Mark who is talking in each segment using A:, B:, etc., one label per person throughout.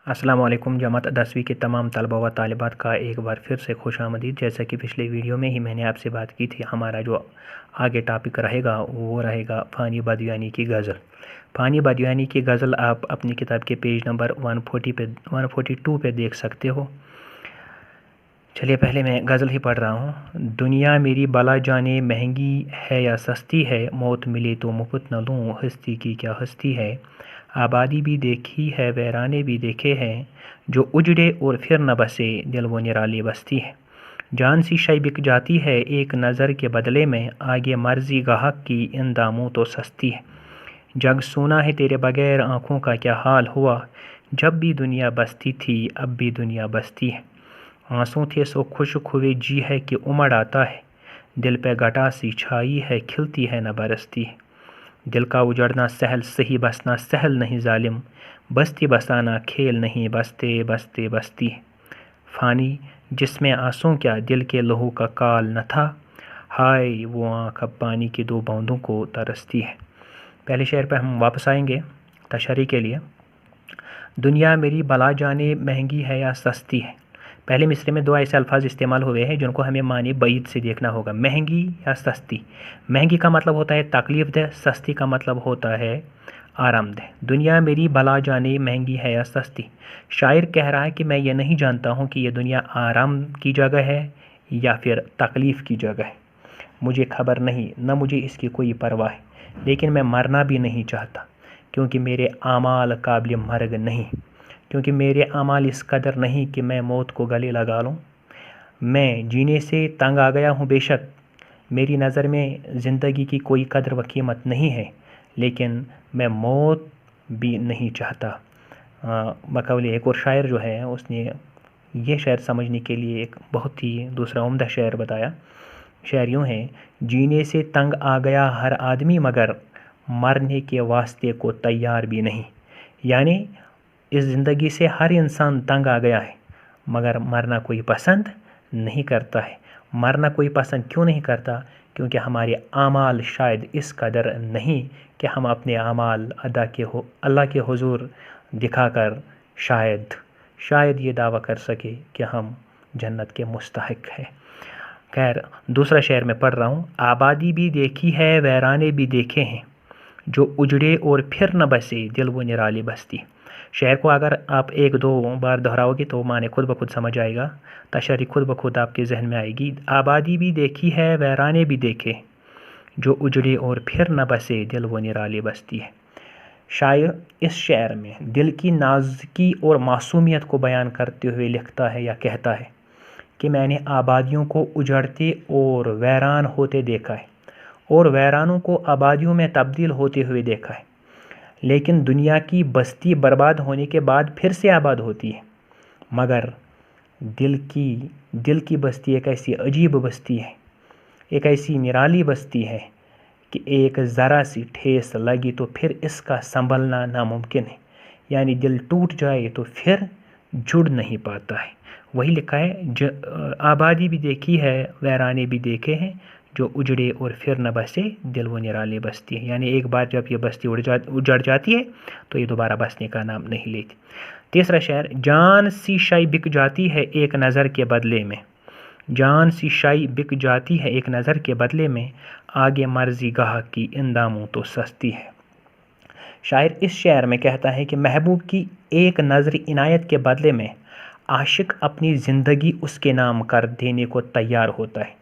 A: अस्सलाम वालेकुम जमात 10वीं के तमाम तलबा व तालिबात का एक बार फिर से खुश आमदीद। जैसा कि पिछले वीडियो में ही मैंने आपसे बात की थी, हमारा जो आगे टॉपिक रहेगा वो रहेगा फ़ानी बदियानी की गज़ल। फ़ानी बदियानी की गज़ल आप अपनी किताब के पेज नंबर 142 पे देख सकते हो। चलिए पहले मैं गज़ल ही पढ़ रहा हूँ। दुनिया मेरी बला जाने महंगी है या सस्ती है, मौत मिले तो मुफ्त न लूँ, हस्ती की क्या हस्ती है। आबादी भी देखी है वैराने भी देखे हैं, जो उजड़े और फिर न बसे दिल वो निराली बस्ती है। जान सी शय बिक जाती है एक नज़र के बदले में, आगे मर्जी गाहक की इन दामों तो सस्ती है। जग सोना है तेरे बगैर आँखों का क्या हाल हुआ, जब भी दुनिया बसती थी अब भी दुनिया बसती है। आंसू थे सो खुश्क हुए जी है कि उमड़ आता है, दिल पे घटा सी छाई है खिलती है न बरसती है। दिल का उजड़ना सहल सही बसना सहल नहीं जालिम, बस्ती बसाना खेल नहीं बसते बसते बसती है। फ़ानी जिसमें आंसू क्या दिल के लहू का काल न था, हाय वो आँख अब पानी की दो बूंदों को तरसती है। पहले शेर पर हम वापस आएंगे तशरीह के लिए। दुनिया मेरी बला जाने महंगी है या सस्ती है। पहले मिसरे में दो ऐसे अल्फाज इस्तेमाल हुए हैं जिनको हमें मानी बईद से देखना होगा, महंगी या सस्ती। महंगी का मतलब होता है तकलीफ दह, सस्ती का मतलब होता है आरामदेह। दुनिया मेरी भला जाने महंगी है या सस्ती। शायर कह रहा है कि मैं ये नहीं जानता हूँ कि ये दुनिया आराम की जगह है या फिर तकलीफ़ की जगह है। मुझे खबर नहीं, न मुझे इसकी कोई परवाह है, लेकिन मैं मरना भी नहीं चाहता, क्योंकि मेरे आमाल काबिल मर्ग नहीं, क्योंकि मेरे अमाल इस कदर नहीं कि मैं मौत को गले लगा लूँ। मैं जीने से तंग आ गया हूँ बेशक, मेरी नज़र में ज़िंदगी की कोई कदर व कीमत नहीं है, लेकिन मैं मौत भी नहीं चाहता। बकौल एक और शायर जो है उसने ये शायर समझने के लिए एक बहुत ही दूसरा उम्दा शायर बताया। शायर यूँ है, जीने से तंग आ गया हर आदमी मगर मरने के वास्ते को तैयार भी नहीं। यानी इस ज़िंदगी से हर इंसान तंग आ गया है, मगर मरना कोई पसंद नहीं करता है। मरना कोई पसंद क्यों नहीं करता? क्योंकि हमारे आमाल शायद इस कदर नहीं कि हम अपने आमाल अल्लाह के हुजूर दिखाकर शायद ये दावा कर सके कि हम जन्नत के मुस्तहिक हैं। खैर दूसरा शेर में पढ़ रहा हूँ। आबादी भी देखी है वैराने भी देखे हैं, जो उजड़े और फिर न बसे दिल वो निराली बस्ती। शेर को अगर आप एक दो बार दोहराओगे तो माने खुद ब खुद समझ आएगा, तशरीह खुद ब खुद आपके जहन में आएगी। आबादी भी देखी है वैराने भी देखे, जो उजड़े और फिर न बसे दिल वो निराली बस्ती है। शायर इस शेर में दिल की नाज़ुकी और मासूमियत को बयान करते हुए लिखता है या कहता है कि मैंने आबादियों को उजड़ते और वैरान होते देखा है, और वैरानों को आबादियों में तब्दील होते हुए देखा है। लेकिन दुनिया की बस्ती बर्बाद होने के बाद फिर से आबाद होती है, मगर दिल की बस्ती एक ऐसी अजीब बस्ती है, एक ऐसी निराली बस्ती है कि एक ज़रा सी ठेस लगी तो फिर इसका संभलना नामुमकिन है। यानी दिल टूट जाए तो फिर जुड़ नहीं पाता है। वही लिखा है, आबादी भी देखी है वैराने भी देखे हैं, जो उजड़े और फिर न बसे दिल वो निराले बस्ती है। यानी एक बार जब ये बस्ती उजड़ जाती है तो ये दोबारा बसने का नाम नहीं लेती। तीसरा शेर, जान सी शय बिक जाती है एक नज़र के बदले में। जान सी शय बिक जाती है एक नज़र के बदले में, आगे मर्जी गाहक की इन दामों तो सस्ती है। शायर इस शेर में कहता है कि महबूब की एक नज़र इनायत के बदले में आशिक अपनी ज़िंदगी उसके नाम कर देने को तैयार होता है।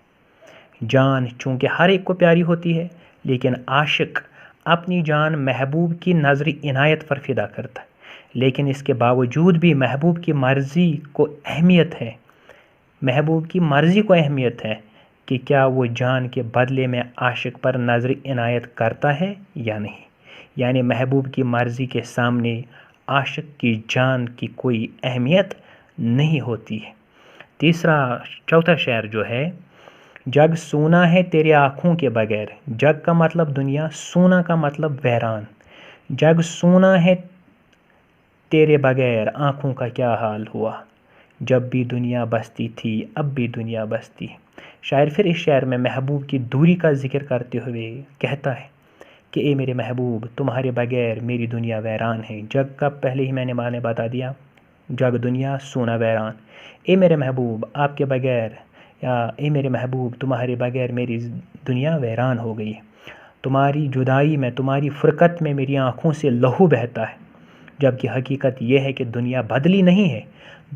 A: जान चूँकि हर एक को प्यारी होती है, लेकिन आशिक अपनी जान महबूब की नज़र इनायत पर फिदा करता है। लेकिन इसके बावजूद भी महबूब की मर्ज़ी को अहमियत है कि क्या वो जान के बदले में आशिक पर नज़र इनायत करता है या नहीं। यानी महबूब की मर्ज़ी के सामने आशिक की जान की कोई अहमियत नहीं होती है। चौथा शेर जो है, जग सोना है तेरे आँखों के बगैर। जग का मतलब दुनिया, सोना का मतलब वैरान। जग सोना है तेरे बगैर आँखों का क्या हाल हुआ, जब भी दुनिया बसती थी अब भी दुनिया बसती है। शायर फिर इस शेर में महबूब की दूरी का जिक्र करते हुए कहता है कि ए मेरे महबूब, तुम्हारे बगैर मेरी दुनिया वैरान है। जग का पहले ही मैंने बता दिया, جگ دنیا سونا ویران۔ اے میرے محبوب آپ کے بغیر، یا اے میرے محبوب تمہارے بغیر میری دنیا ویران ہو گئی ہے۔ تمہاری جدائی میں، تمہاری فرقت میں میری آنکھوں سے لہو بہتا ہے، جبکہ حقیقت یہ ہے کہ دنیا بدلی نہیں ہے۔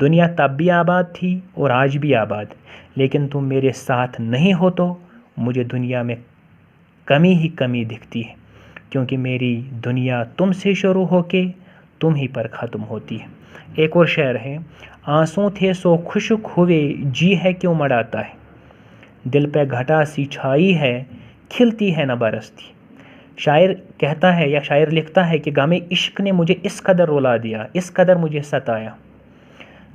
A: دنیا تب بھی آباد تھی اور آج بھی آباد، لیکن تم میرے ساتھ نہیں ہو تو مجھے دنیا میں کمی ہی کمی دکھتی ہے، کیونکہ میری دنیا تم سے شروع ہو کے تم ہی پر ختم ہوتی ہے۔ ایک اور شعر ہے، آنسوں تھے سو خشک ہوئے، جی ہے کیوں مڑاتا ہے، دل پہ گھٹا سی چھائی ہے، کھلتی ہے نہ برستی۔ شاعر کہتا ہے یا شاعر لکھتا ہے کہ غم عشق نے مجھے اس قدر رلا دیا، اس قدر مجھے ستایا،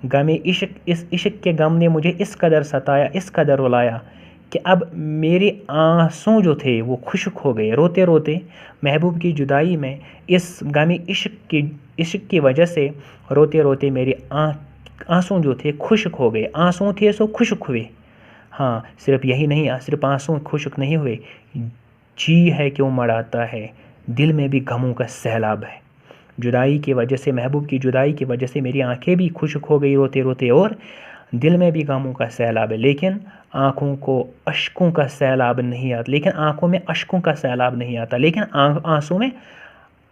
A: غم عشق، اس عشق کے غم نے مجھے اس قدر ستایا، اس قدر رلایا کہ اب میرے آنسوں جو تھے وہ خشک ہو گئے۔ روتے روتے محبوب کی جدائی میں اس غم عشق کی وجہ سے روتے روتے میرے آنسوں جو تھے خشک ہو گئے۔ آنسوں تھے سو خشک ہوئے، ہاں صرف یہی نہیں، صرف آنسوں خشک نہیں ہوئے، جی ہے کیوں مڑاتا ہے، دل میں بھی غموں کا سیلاب ہے۔ جدائی کی وجہ سے، محبوب کی جدائی کی وجہ سے میری آنکھیں بھی خشک ہو گئی روتے روتے، اور دل میں بھی غموں کا سیلاب ہے، لیکن آنکھوں کو اشکوں کا سیلاب نہیں آتا، لیکن آنکھوں میں اشکوں کا سیلاب نہیں آتا، لیکن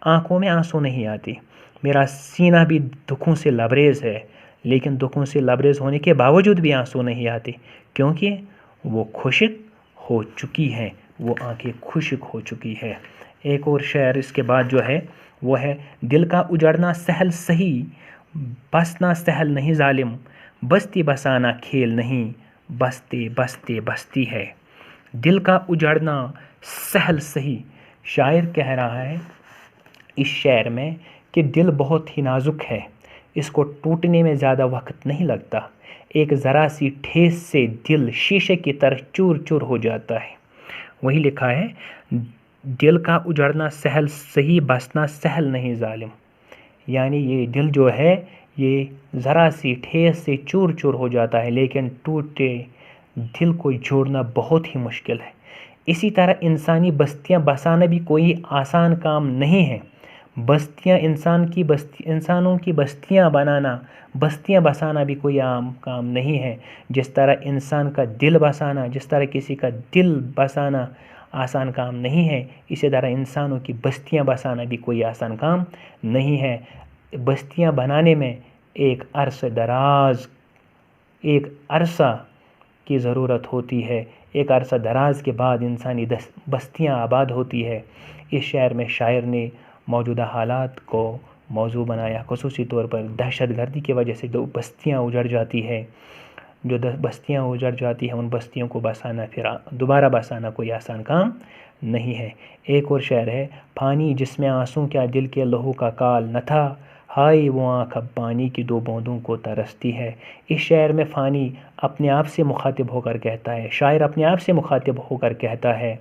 A: آنکھوں میں آنسو نہیں آتی۔ میرا سینہ بھی دکھوں سے لبریز ہے، لیکن دکھوں سے لبریز ہونے کے باوجود بھی آنسو نہیں آتے، کیونکہ وہ خشک ہو چکی ہیں، وہ آنکھیں خشک ہو چکی ہے۔ ایک اور شعر اس کے بعد جو ہے وہ ہے، دل کا اجڑنا سہل سہی، بسنا سہل نہیں ظالم، بستی بسانا کھیل نہیں، بستے بستے بستی ہے۔ دل کا اجڑنا سہل سہی، شاعر کہہ رہا ہے اس شعر میں کہ دل بہت ہی نازک ہے، اس کو ٹوٹنے میں زیادہ وقت نہیں لگتا، ایک ذرا سی ٹھیس سے دل شیشے کی طرح چور چور ہو جاتا ہے۔ وہی لکھا ہے، دل کا اجڑنا سہل سہی، بسنا سہل نہیں ظالم، یعنی یہ دل جو ہے یہ ذرا سی ٹھیس سے چور چور ہو جاتا ہے، لیکن ٹوٹے دل کو جوڑنا بہت ہی مشکل ہے۔ اسی طرح انسانی بستیاں بسانا بھی کوئی آسان کام نہیں ہے۔ انسانوں کی بستیاں بسانا بھی کوئی عام کام نہیں ہے۔ جس طرح انسان کا دل بسانا، جس طرح کسی کا دل بسانا آسان کام نہیں ہے، اسی طرح انسانوں کی بستیاں بسانا بھی کوئی آسان کام نہیں ہے۔ بستیاں بنانے میں ایک عرصہ کی ضرورت ہوتی ہے، ایک عرصہ دراز کے بعد انسانی بستیاں آباد ہوتی ہے۔ اس شعر میں شاعر نے موجودہ حالات کو موضوع بنایا، خصوصی طور پر دہشت گردی کی وجہ سے جو بستیاں اجڑ جاتی ہیں، ان بستیوں کو بسانا، پھر دوبارہ بسانا کوئی آسان کام نہیں ہے۔ ایک اور شعر ہے، پانی جس میں آنسوں کیا دل کے لہو کا کال نہ تھا، ہائے وہ آنکھ اب پانی کی دو بوندوں کو ترستی ہے۔ اس شعر میں فانی اپنے آپ سے مخاطب ہو کر کہتا ہے، شاعر اپنے آپ سے مخاطب ہو کر کہتا ہے،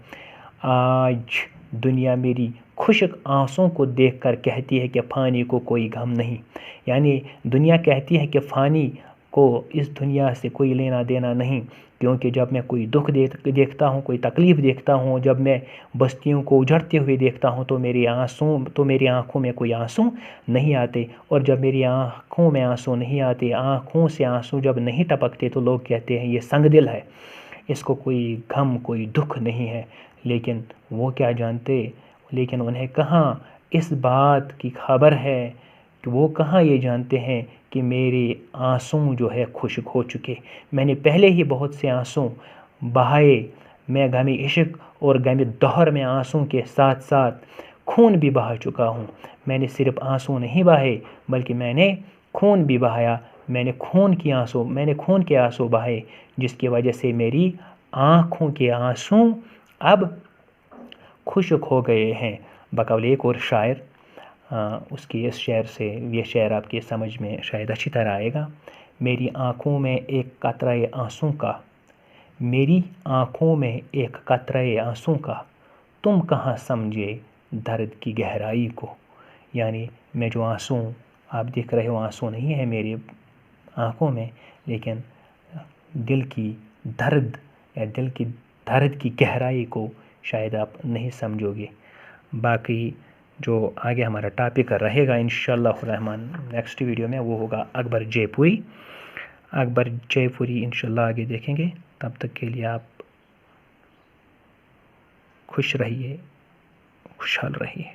A: آج دنیا میری خشک آنسوں کو دیکھ کر کہتی ہے کہ فانی کو کوئی غم نہیں، یعنی دنیا کہتی ہے کہ فانی کو اس دنیا سے کوئی لینا دینا نہیں، کیونکہ جب میں کوئی دکھ دیکھتا ہوں، کوئی تکلیف دیکھتا ہوں، جب میں بستیوں کو اجڑتے ہوئے دیکھتا ہوں تو میری آنکھوں میں کوئی آنسو نہیں آتے، اور جب میری آنکھوں میں آنسو نہیں آتے، آنکھوں سے آنسو جب نہیں ٹپکتے تو لوگ کہتے ہیں یہ سنگ دل ہے، اس کو کوئی غم کوئی دکھ نہیں ہے۔ لیکن وہ کیا جانتے، لیکن انہیں کہاں اس بات کی خبر ہے، کہ وہ کہاں یہ جانتے ہیں کہ میرے آنسوں جو ہے خشک ہو چکے، میں نے پہلے ہی بہت سے آنسوں بہائے، میں غم عشق اور غم دہر میں آنسوں کے ساتھ ساتھ خون بھی بہا چکا ہوں۔ میں نے صرف آنسوں نہیں بہائے بلکہ میں نے خون بھی بہایا، میں نے خون کے آنسوں بہائے، جس کی وجہ سے میری آنکھوں کے آنسوں اب خشک ہو گئے ہیں۔ بقول ایک اور شاعر، اس کی اس شعر سے یہ شعر آپ کی سمجھ میں شاید اچھی طرح آئے گا، میری آنکھوں میں ایک قطرہ آنسوں کا، میری آنکھوں میں ایک قطرہ آنسوں کا، تم کہاں سمجھے درد کی گہرائی کو، یعنی میں جو آنسوں آپ دیکھ رہے ہو، آنسوں نہیں ہے میری آنکھوں میں، لیکن دل کی درد کی گہرائی کو شاید آپ نہیں سمجھو گے۔ باقی جو آگے ہمارا ٹاپک رہے گا انشاءاللہ الرحمن نیکسٹ ویڈیو میں وہ ہوگا اکبر جے پوری. اکبر جے پوری انشاءاللہ آگے دیکھیں گے. تب تک کے لیے آپ خوش رہیے، خوشحال رہیے.